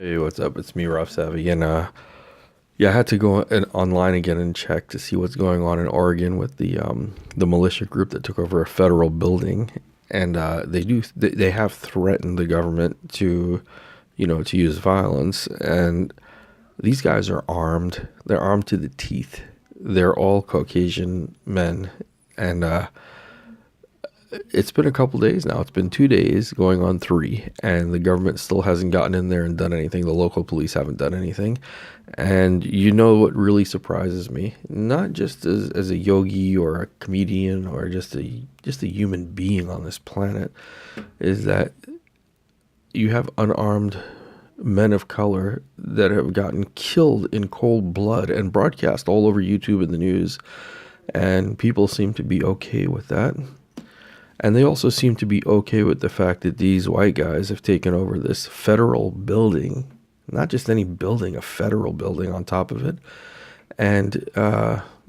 Hey, what's up? It's me, RavSavvy, and yeah, I had to go online again and check to see what's going on in Oregon with the militia group that took over a federal building, and they have threatened the government to, to use violence, and these guys are armed. They're armed to the teeth. They're all Caucasian men, and it's been a couple days now. It's been 2 days, going on three, and the government still hasn't gotten in there and done anything. The local police haven't done anything. And you know what really surprises me? Not just as a yogi or a comedian or just a human being on this planet, is that you have unarmed men of color that have gotten killed in cold blood and broadcast all over YouTube and the news, and people seem to be okay with that. And they also seem to be okay with the fact that these white guys have taken over this federal building, not just any building, a federal building on top of it. And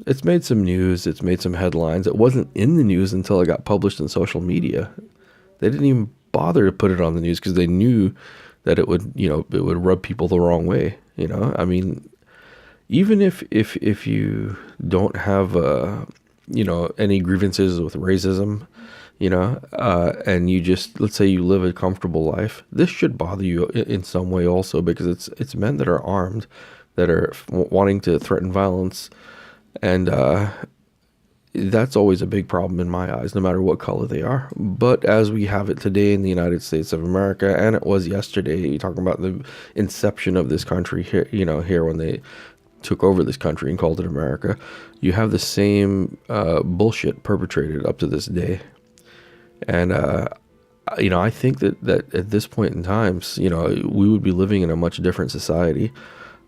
it's made some news, it's made some headlines. It wasn't in the news until it got published in social media. They didn't even bother to put it on the news because they knew that it would, it would rub people the wrong way. I mean, even if you don't have, any grievances with racism, and you just, let's say you live a comfortable life, this should bother you in some way also, because it's men that are armed, that are wanting to threaten violence, and that's always a big problem in my eyes, no matter what color they are. But as we have it today in the United States of America, and it was yesterday, talking about the inception of this country here, here when they took over this country and called it America, you have the same bullshit perpetrated up to this day. And, I think that at this point in time, we would be living in a much different society.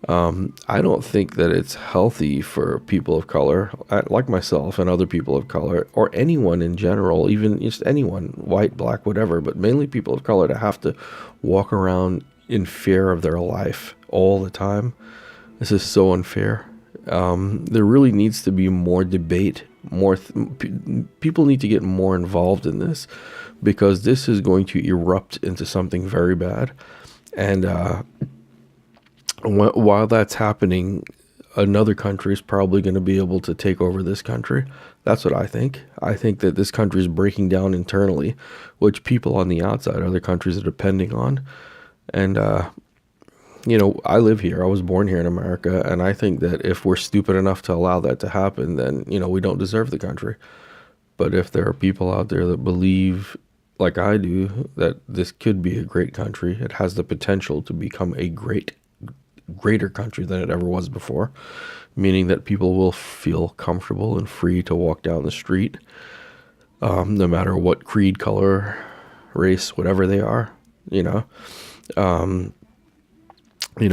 I don't think that it's healthy for people of color, like myself and other people of color, or anyone in general, even just anyone, white, black, whatever, but mainly people of color, to have to walk around in fear of their life all the time. This is so unfair. There really needs to be more debate. People need to get more involved in this, because this is going to erupt into something very bad. And while that's happening, another country is probably going to be able to take over this country. That's what I think. I think that this country is breaking down internally, which people on the outside, other countries, are depending on. And I live here. I was born here in America, and I think that if we're stupid enough to allow that to happen, then, we don't deserve the country. But if there are people out there that believe, like I do, that this could be a great country, it has the potential to become a greater country than it ever was before, meaning that people will feel comfortable and free to walk down the street, no matter what creed, color, race, whatever they are,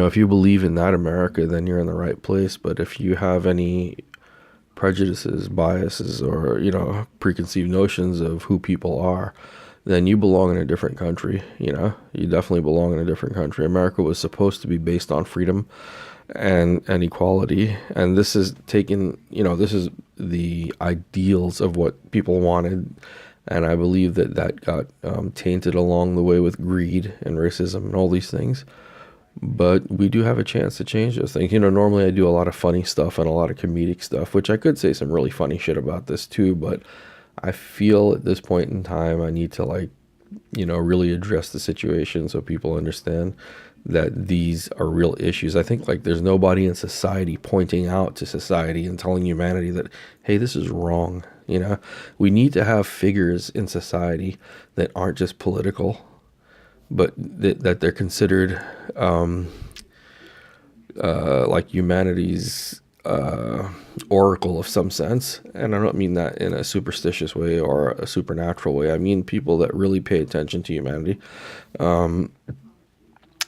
if you believe in that America, then you're in the right place. But if you have any prejudices, biases, or, preconceived notions of who people are, then you belong in a different country. You definitely belong in a different country. America was supposed to be based on freedom and equality. And this is this is the ideals of what people wanted. And I believe that got tainted along the way with greed and racism and all these things. But we do have a chance to change those things. Normally I do a lot of funny stuff and a lot of comedic stuff, which I could say some really funny shit about this too. But I feel at this point in time, I need to really address the situation so people understand that these are real issues. I think there's nobody in society pointing out to society and telling humanity that, hey, this is wrong. We need to have figures in society that aren't just political, but that they're considered like humanity's oracle of some sense. And I don't mean that in a superstitious way or a supernatural way. I mean people that really pay attention to humanity.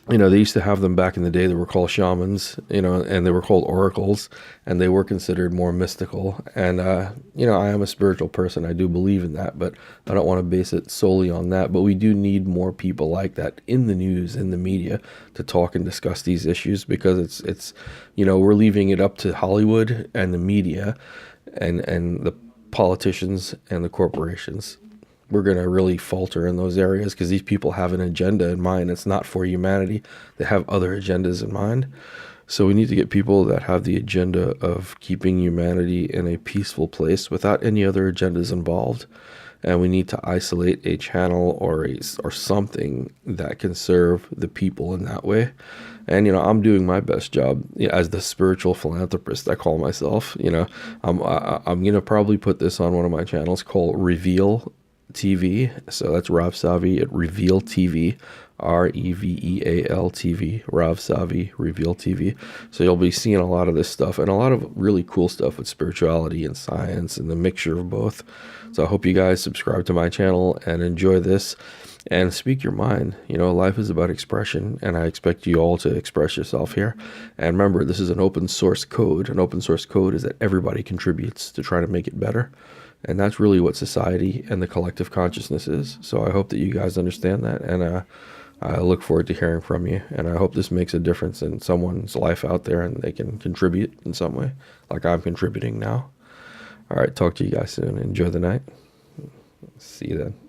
They used to have them back in the day. They were called shamans, and they were called oracles, and they were considered more mystical. And, I am a spiritual person. I do believe in that, but I don't want to base it solely on that. But we do need more people like that in the news, in the media, to talk and discuss these issues, because it's we're leaving it up to Hollywood and the media and the politicians and the corporations. we're going to really falter in those areas, because these people have an agenda in mind. It's not for humanity. They have other agendas in mind. So we need to get people that have the agenda of keeping humanity in a peaceful place without any other agendas involved. And we need to isolate a channel or something that can serve the people in that way. And I'm doing my best job, as the spiritual philanthropist I call myself. I'm gonna probably put this on one of my channels called Reveal TV. So that's RavSavvy at Reveal TV, REVEAL TV, RavSavvy, Reveal TV. So you'll be seeing a lot of this stuff and a lot of really cool stuff with spirituality and science and the mixture of both. So I hope you guys subscribe to my channel and enjoy this and speak your mind. Life is about expression, and I expect you all to express yourself here. And remember, this is an open source code. An open source code is that everybody contributes to try to make it better. And that's really what society and the collective consciousness is. So I hope that you guys understand that. And I look forward to hearing from you. And I hope this makes a difference in someone's life out there and they can contribute in some way, like I'm contributing now. All right, talk to you guys soon. Enjoy the night. See you then.